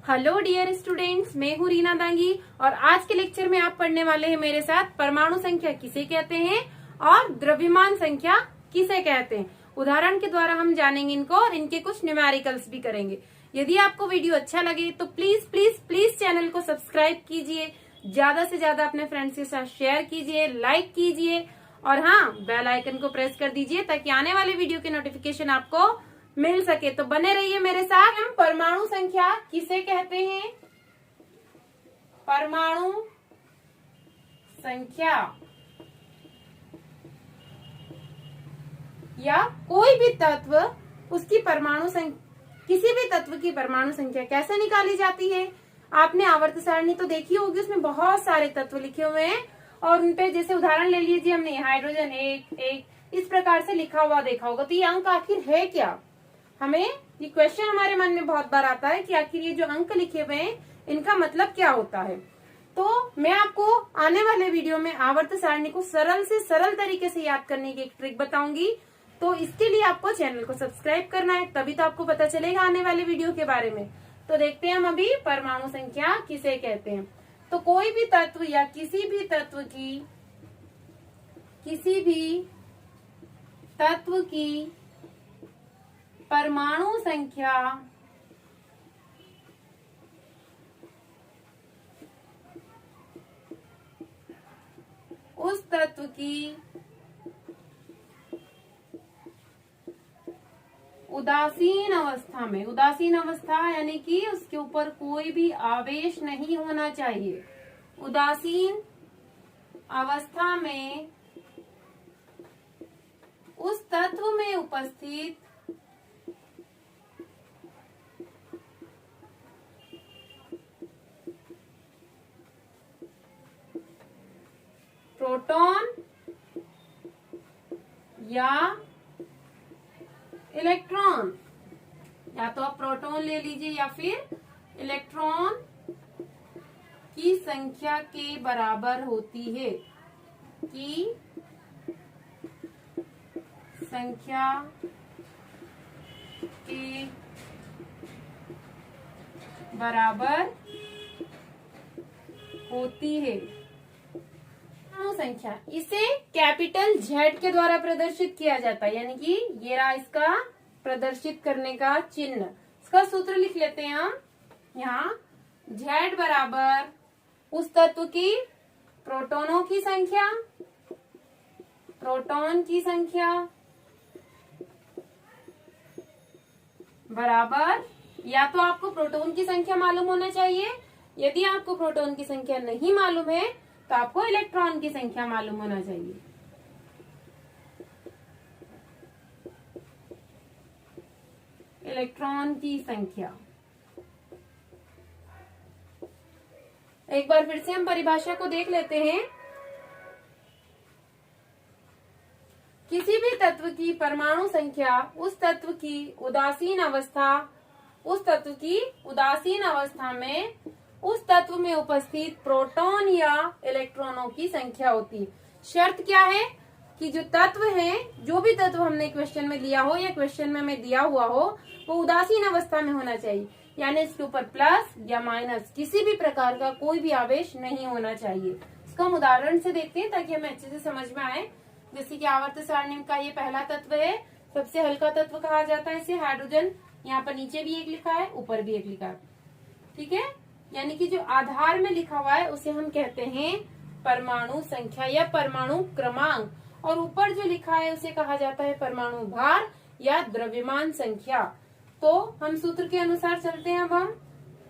Hello dear students, मैं हूँ रीना दांगी और आज के लेक्चर में आप पढ़ने वाले हैं मेरे साथ परमाणु संख्या किसे कहते हैं और द्रव्यमान संख्या किसे कहते हैं। उदाहरण के द्वारा हम जानेंगे इनको और इनके कुछ न्यूमेरिकल्स भी करेंगे। यदि आपको वीडियो अच्छा लगे तो प्लीज प्लीज प्लीज चैनल को सब्सक्राइब कीजिए, ज्यादा से ज्यादा अपने फ्रेंड्स के साथ शेयर कीजिए, लाइक कीजिए और हाँ, बेल आइकन को प्रेस कर दीजिए ताकि आने वाले वीडियो के नोटिफिकेशन आपको मिल सके। तो बने रहिए मेरे साथ। हम परमाणु संख्या किसे कहते हैं? परमाणु संख्या या कोई भी तत्व उसकी परमाणु संख्या, किसी भी तत्व की परमाणु संख्या कैसे निकाली जाती है? आपने आवर्त सारणी तो देखी होगी, उसमें बहुत सारे तत्व लिखे हुए हैं और उनपे जैसे उदाहरण ले लीजिए, हमने हाइड्रोजन एक इस प्रकार से लिखा हुआ देखा होगा। तो ये अंक आखिर है क्या? हमें ये क्वेश्चन हमारे मन में बहुत बार आता है कि आखिर ये जो अंक लिखे हुए हैं इनका मतलब क्या होता है। तो मैं आपको आने वाले वीडियो में आवर्त सारणी को सरल से सरल तरीके से याद करने की एक ट्रिक बताऊंगी। तो इसके लिए आपको चैनल को सब्सक्राइब करना है, तभी तो आपको पता चलेगा आने वाले वीडियो के बारे में। तो देखते हैं हम अभी परमाणु संख्या किसे कहते हैं। तो कोई भी तत्व या किसी भी तत्व की परमाणु संख्या उस तत्व की उदासीन अवस्था में, उदासीन अवस्था यानी कि उसके ऊपर कोई भी आवेश नहीं होना चाहिए। उदासीन अवस्था में उस तत्व में उपस्थित प्रोटॉन या इलेक्ट्रॉन, या तो आप प्रोटॉन ले लीजिए या फिर इलेक्ट्रॉन की संख्या के बराबर होती है, की संख्या के बराबर होती है। संख्या इसे कैपिटल Z के द्वारा प्रदर्शित किया जाता है, यानी कि ये रहा इसका प्रदर्शित करने का चिन्ह। इसका सूत्र लिख लेते हैं हम यहाँ। Z बराबर उस तत्व की प्रोटॉनों की संख्या, प्रोटॉन की संख्या बराबर, या तो आपको प्रोटॉन की संख्या मालूम होना चाहिए, यदि आपको प्रोटॉन की संख्या नहीं मालूम है तो आपको इलेक्ट्रॉन की संख्या मालूम होना चाहिए। इलेक्ट्रॉन की संख्या, एक बार फिर से हम परिभाषा को देख लेते हैं। किसी भी तत्व की परमाणु संख्या उस तत्व की उदासीन अवस्था में उस तत्व में उपस्थित प्रोटॉन या इलेक्ट्रॉनों की संख्या होती है। शर्त क्या है कि जो तत्व है, जो भी तत्व हमने क्वेश्चन में लिया हो या क्वेश्चन में हमें दिया हुआ हो, वो उदासीन अवस्था में होना चाहिए, यानी इसके ऊपर प्लस या माइनस किसी भी प्रकार का कोई भी आवेश नहीं होना चाहिए। इसको हम उदाहरण से देखते हैं ताकि हमें अच्छे से समझ में आए। जैसे कि आवर्त सारणी का ये पहला तत्व है, सबसे हल्का तत्व कहा जाता है इसे, हाइड्रोजन। यहाँ पर नीचे भी एक लिखा है, ऊपर भी एक लिखा है, ठीक है। यानी कि जो आधार में लिखा हुआ है उसे हम कहते हैं परमाणु संख्या या परमाणु क्रमांक, और ऊपर जो लिखा है उसे कहा जाता है परमाणु भार या द्रव्यमान संख्या। तो हम सूत्र के अनुसार चलते हैं। अब हम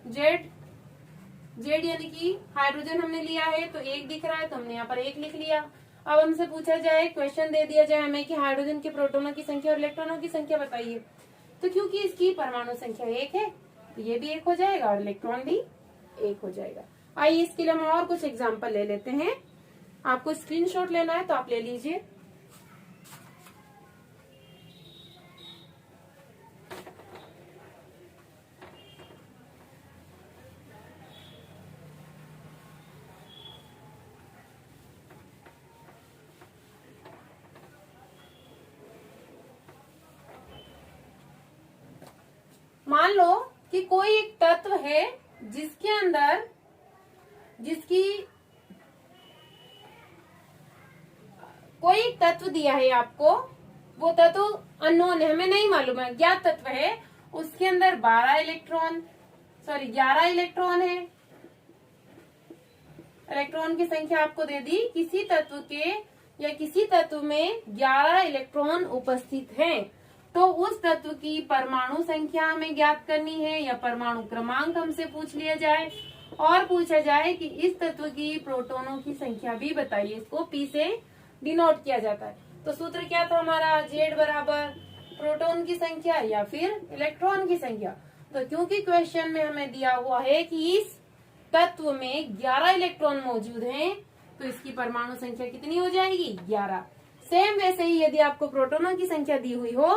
जेड यानी कि हाइड्रोजन हमने लिया है तो एक दिख रहा है तो हमने यहाँ पर एक लिख लिया। अब हमसे पूछा जाए, क्वेश्चन दे दिया जाए हमें कि हाइड्रोजन के प्रोटॉनों की संख्या और इलेक्ट्रॉनों की संख्या बताइए, तो क्योंकि इसकी परमाणु संख्या एक है तो ये भी एक हो जाएगा और इलेक्ट्रॉन भी एक हो जाएगा। आइए इसके लिए हम और कुछ एग्जाम्पल ले लेते हैं। आपको स्क्रीनशॉट लेना है तो आप ले लीजिए। मान लो कि कोई एक तत्व है जिसके अंदर जिसकी कोई तत्व दिया है आपको, वो तत्व अननोन है, हमें नहीं मालूम है, ज्ञात तत्व है, उसके अंदर 11 इलेक्ट्रॉन है। इलेक्ट्रॉन की संख्या आपको दे दी, किसी तत्व के या किसी तत्व में 11 इलेक्ट्रॉन उपस्थित हैं, तो उस तत्व की परमाणु संख्या हमें ज्ञात करनी है या परमाणु क्रमांक हमसे पूछ लिया जाए और पूछा जाए कि इस तत्व की प्रोटॉनों की संख्या भी बताइए। इसको पी से डिनोट किया जाता है। तो सूत्र क्या था हमारा, Z बराबर प्रोटॉन की संख्या या फिर इलेक्ट्रॉन की संख्या। तो क्योंकि क्वेश्चन में हमें दिया हुआ है कि इस तत्व में 11 इलेक्ट्रॉन मौजूद हैं, तो इसकी परमाणु संख्या कितनी हो जाएगी, 11। सेम वैसे ही यदि आपको प्रोटॉनों की संख्या दी हुई हो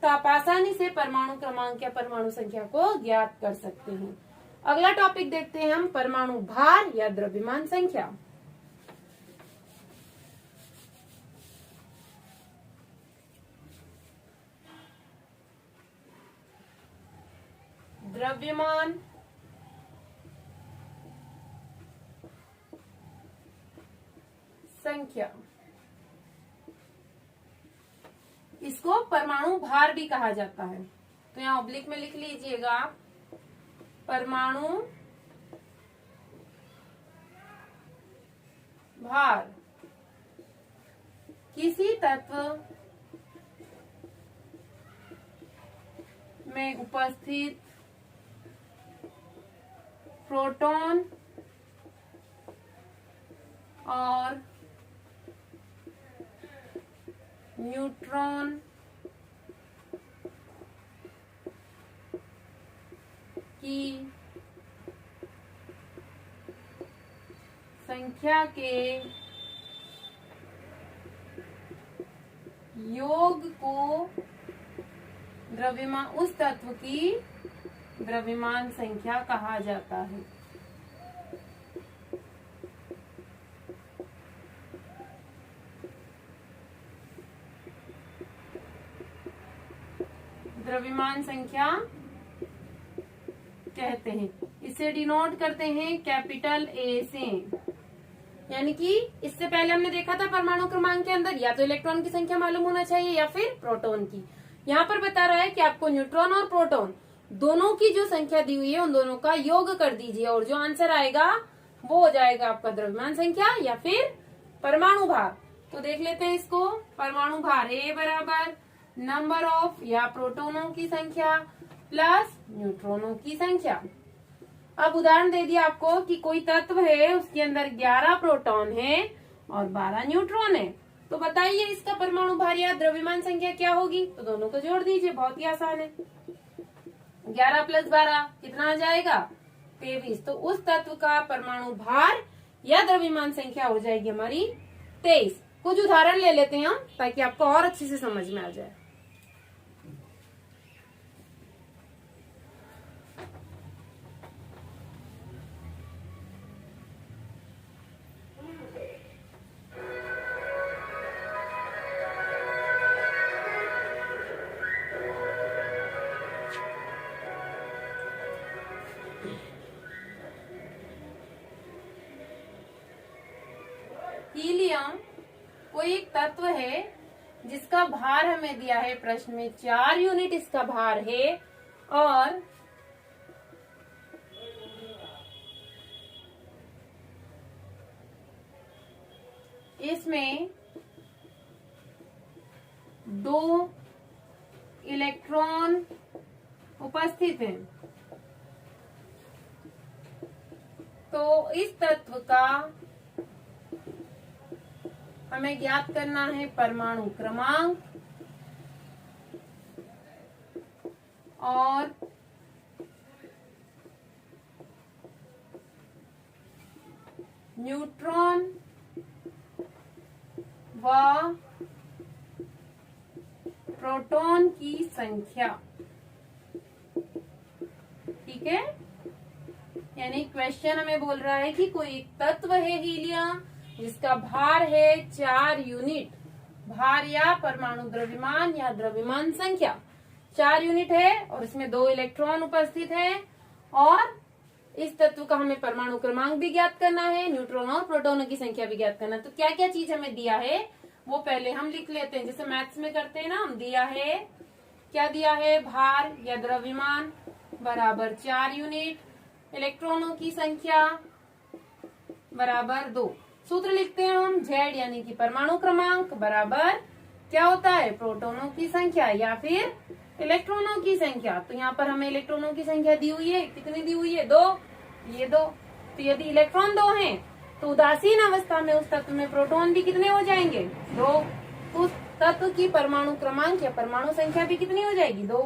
तो आप आसानी से परमाणु क्रमांक या परमाणु संख्या को ज्ञात कर सकते हैं। अगला टॉपिक देखते हैं हम, परमाणु भार या द्रव्यमान संख्या। द्रव्यमान संख्या, इसको परमाणु भार भी कहा जाता है। तो यहाँ ऑब्लिक में लिख लीजिएगा, परमाणु भार किसी तत्व में उपस्थित प्रोटॉन और न्यूट्रॉन की संख्या के योग को द्रव्यमान, उस तत्व की द्रव्यमान संख्या कहा जाता है। द्रव्यमान संख्या कहते हैं। इसे डिनोट करते हैं कैपिटल ए से। यानी कि इससे पहले हमने देखा था परमाणु क्रमांक के अंदर या तो इलेक्ट्रॉन की संख्या मालूम होना चाहिए या फिर प्रोटॉन की। यहाँ पर बता रहा है कि आपको न्यूट्रॉन और प्रोटॉन दोनों की जो संख्या दी हुई है उन दोनों का योग कर दीजिए और जो आंसर आएगा वो हो जाएगा आपका द्रव्यमान संख्या या फिर परमाणु भार। तो देख लेते हैं इसको, परमाणु भार ए बराबर नंबर ऑफ या प्रोटॉनों की संख्या प्लस न्यूट्रॉनों की संख्या। अब उदाहरण दे दिया आपको कि कोई तत्व है, उसके अंदर 11 प्रोटॉन है और 12 न्यूट्रॉन है, तो बताइए इसका परमाणु भार या द्रव्यमान संख्या क्या होगी। तो दोनों को जोड़ दीजिए, बहुत ही आसान है। 11 + 12 कितना आ जाएगा, 23। तो उस तत्व का परमाणु भार या द्रव्यमान संख्या हो जाएगी हमारी 23। कुछ उदाहरण ले लेते हैं हम ताकि आपको और अच्छे से समझ में आ जाए। हीलियम कोई एक तत्व है जिसका भार हमें दिया है प्रश्न में 4 यूनिट इसका भार है और इसमें 2 इलेक्ट्रॉन उपस्थित हैं। तो इस तत्व का हमें ज्ञात करना है परमाणु क्रमांक और न्यूट्रॉन व प्रोटॉन की संख्या। ठीक है, यानी क्वेश्चन हमें बोल रहा है कि कोई एक तत्व है हीलियम जिसका भार है 4 यूनिट, भार या परमाणु द्रव्यमान या द्रव्यमान संख्या 4 यूनिट है और इसमें 2 इलेक्ट्रॉन उपस्थित है और इस तत्व का हमें परमाणु क्रमांक भी ज्ञात करना है, न्यूट्रॉन और प्रोटॉनों की संख्या भी ज्ञात करना है। तो क्या क्या चीज हमें दिया है वो पहले हम लिख लेते हैं, जैसे मैथ्स में करते हैं ना हम। दिया है, क्या दिया है, भार या द्रव्यमान बराबर 4 यूनिट, इलेक्ट्रॉनों की संख्या बराबर 2। सूत्र लिखते हैं हम, Z यानी कि परमाणु क्रमांक बराबर क्या होता है, प्रोटॉनों की संख्या या फिर इलेक्ट्रॉनों की संख्या। तो यहाँ पर हमें इलेक्ट्रॉनों की संख्या दी हुई है, कितनी दी हुई है, 2, ये 2। तो यदि इलेक्ट्रॉन 2 हैं तो उदासीन अवस्था में उस तत्व में प्रोटॉन भी कितने हो जाएंगे, 2। उस तत्व की परमाणु क्रमांक या परमाणु संख्या भी कितनी हो जाएगी, 2।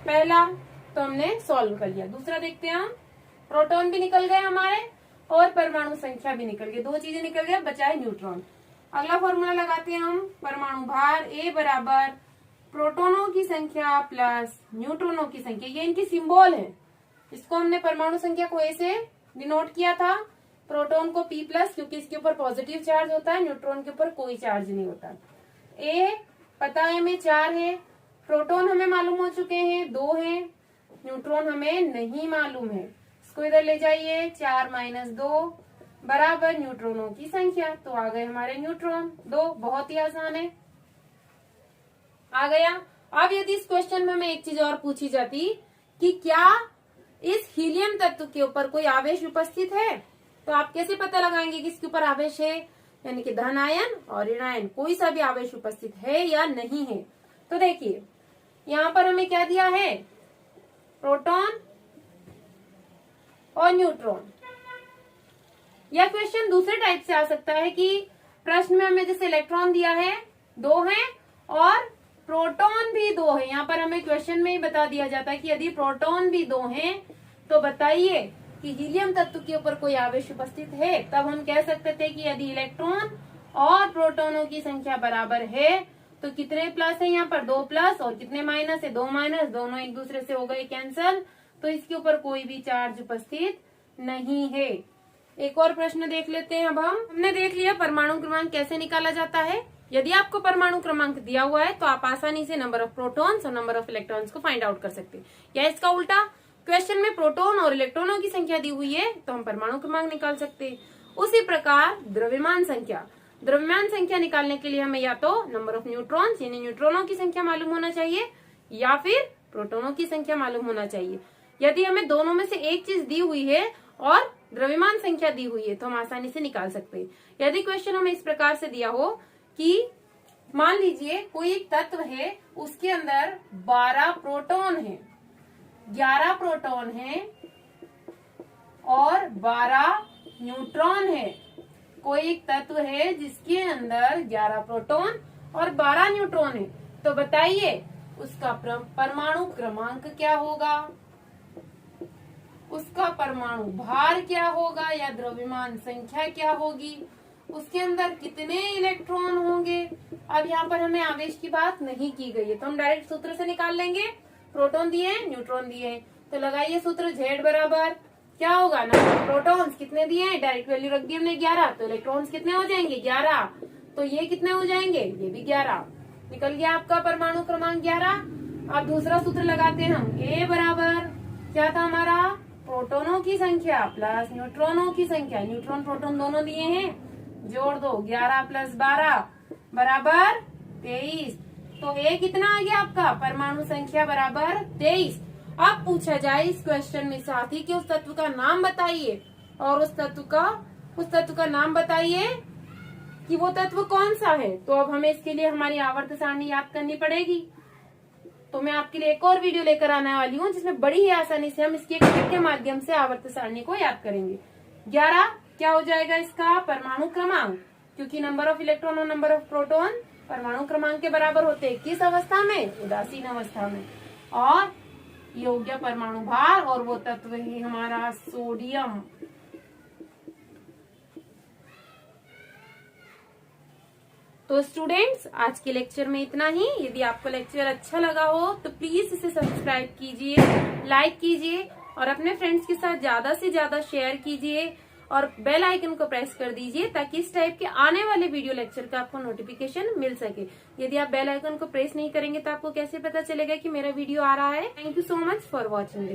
पहला तो हमने सॉल्व कर लिया। दूसरा देखते हैं हम, प्रोटॉन भी निकल गए हमारे और परमाणु संख्या भी निकल गई, 2 चीजें निकल गए, बचा है न्यूट्रॉन। अगला फॉर्मूला लगाते हैं हम, परमाणु भार A बराबर प्रोटॉनों की संख्या प्लस न्यूट्रॉनों की संख्या। ये इनकी सिंबल है, इसको हमने परमाणु संख्या को A से डिनोट किया था, प्रोटॉन को P प्लस, क्योंकि इसके ऊपर पॉजिटिव चार्ज होता है, न्यूट्रॉन के ऊपर कोई चार्ज नहीं होता। A पता है हमें 4 है, प्रोटॉन हमें मालूम हो चुके हैं 2 है, न्यूट्रॉन हमें नहीं मालूम है। इसको इधर ले जाइए, 4 - 2 बराबर न्यूट्रॉनों की संख्या। तो आ गए हमारे न्यूट्रॉन 2, बहुत ही आसान है, आ गया। अब यदि इस क्वेश्चन में हमें एक चीज और पूछी जाती कि क्या इस हीलियम तत्व के ऊपर कोई आवेश उपस्थित है, तो आप कैसे पता लगाएंगे कि इसके ऊपर आवेश है, यानी कि धन आयन और ऋण आयन कोई सा भी आवेश उपस्थित है या नहीं है। तो देखिए यहाँ पर हमें क्या दिया है, प्रोटॉन और न्यूट्रॉन। यह क्वेश्चन दूसरे टाइप से आ सकता है कि प्रश्न में हमें जैसे इलेक्ट्रॉन दिया है 2 है और प्रोटॉन भी 2 है। यहाँ पर हमें क्वेश्चन में ही बता दिया जाता है कि यदि प्रोटॉन भी 2 हैं तो बताइए कि हीलियम तत्व के ऊपर कोई आवेश उपस्थित है। तब हम कह सकते थे कि यदि इलेक्ट्रॉन और प्रोटॉनों की संख्या बराबर है तो कितने प्लस है, यहाँ पर 2 प्लस और कितने माइनस है, 2 माइनस, दोनों एक दूसरे से हो गए कैंसल, तो इसके ऊपर कोई भी चार्ज उपस्थित नहीं है। एक और प्रश्न देख लेते हैं। अब हमने देख लिया परमाणु क्रमांक कैसे निकाला जाता है। यदि आपको परमाणु क्रमांक दिया हुआ है तो आप आसानी से नंबर ऑफ प्रोटॉन्स और नंबर ऑफ इलेक्ट्रॉन्स को फाइंड आउट कर सकते हैं, या इसका उल्टा, क्वेश्चन में प्रोटॉन और इलेक्ट्रॉनों की संख्या दी हुई है तो हम परमाणु क्रमांक निकाल सकते हैं। उसी प्रकार द्रव्यमान संख्या निकालने के लिए हमें या तो नंबर ऑफ न्यूट्रॉन्स यानी न्यूट्रॉनों की संख्या मालूम होना चाहिए या फिर प्रोटॉनों की संख्या मालूम होना चाहिए। यदि हमें दोनों में से एक चीज दी हुई है और द्रव्यमान संख्या दी हुई है तो हम आसानी से निकाल सकते हैं। यदि क्वेश्चन हमें इस प्रकार से दिया हो कि मान लीजिए कोई एक तत्व है, उसके अंदर 12 प्रोटॉन है, 11 प्रोटॉन है और 12 न्यूट्रॉन है। कोई एक तत्व है जिसके अंदर 11 प्रोटॉन और 12 न्यूट्रॉन है, तो बताइए उसका परमाणु क्रमांक क्या होगा, उसका परमाणु भार क्या होगा या द्रव्यमान संख्या क्या होगी, उसके अंदर कितने इलेक्ट्रॉन होंगे। अब यहाँ पर हमें आवेश की बात नहीं की गई है तो हम डायरेक्ट सूत्र से निकाल लेंगे। प्रोटॉन दिए हैं, न्यूट्रॉन दिए हैं, तो लगाइए सूत्र, Z बराबर क्या होगा, नंबर प्रोटॉन्स कितने दिए हैं, डायरेक्ट वैल्यू रख दी हमने 11, तो इलेक्ट्रॉन्स कितने हो जाएंगे 11, तो ये कितने हो जाएंगे, ये भी 11। निकल गया आपका परमाणु क्रमांक 11। अब दूसरा सूत्र लगाते हैं हम, A बराबर क्या था हमारा, प्रोटॉनों की संख्या प्लस न्यूट्रॉनों की संख्या, न्यूट्रॉन प्रोटॉन दोनों दिए हैं, जोड़ दो, 11 + 12 बराबर 23। तो A कितना आ गया आपका, परमाणु संख्या बराबर 23। अब पूछा जाए इस क्वेश्चन में साथ ही कि उस तत्व का नाम बताइए और उस तत्व का नाम बताइए कि वो तत्व कौन सा है, तो अब हमें इसके लिए हमारी आवर्त सारणी याद करनी पड़ेगी। तो मैं आपके लिए एक और वीडियो लेकर आने वाली हूँ जिसमें बड़ी ही आसानी से हम इसके क्लिक के माध्यम से आवर्त सारणी को याद करेंगे। 11 क्या हो जाएगा इसका, परमाणु क्रमांक, क्योंकि नंबर ऑफ इलेक्ट्रॉन और नंबर ऑफ प्रोटॉन परमाणु क्रमांक के बराबर होते हैं किस अवस्था में, उदासीन अवस्था में। और योग्य परमाणु भार, और वो तत्व है हमारा सोडियम। तो स्टूडेंट्स आज के लेक्चर में इतना ही। यदि आपको लेक्चर अच्छा लगा हो तो प्लीज इसे सब्सक्राइब कीजिए, लाइक कीजिए और अपने फ्रेंड्स के साथ ज्यादा से ज्यादा शेयर कीजिए और बेल आइकन को प्रेस कर दीजिए ताकि इस टाइप के आने वाले वीडियो लेक्चर का आपको नोटिफिकेशन मिल सके। यदि आप बेल आइकन को प्रेस नहीं करेंगे तो आपको कैसे पता चलेगा कि मेरा वीडियो आ रहा है। Thank you so much for watching.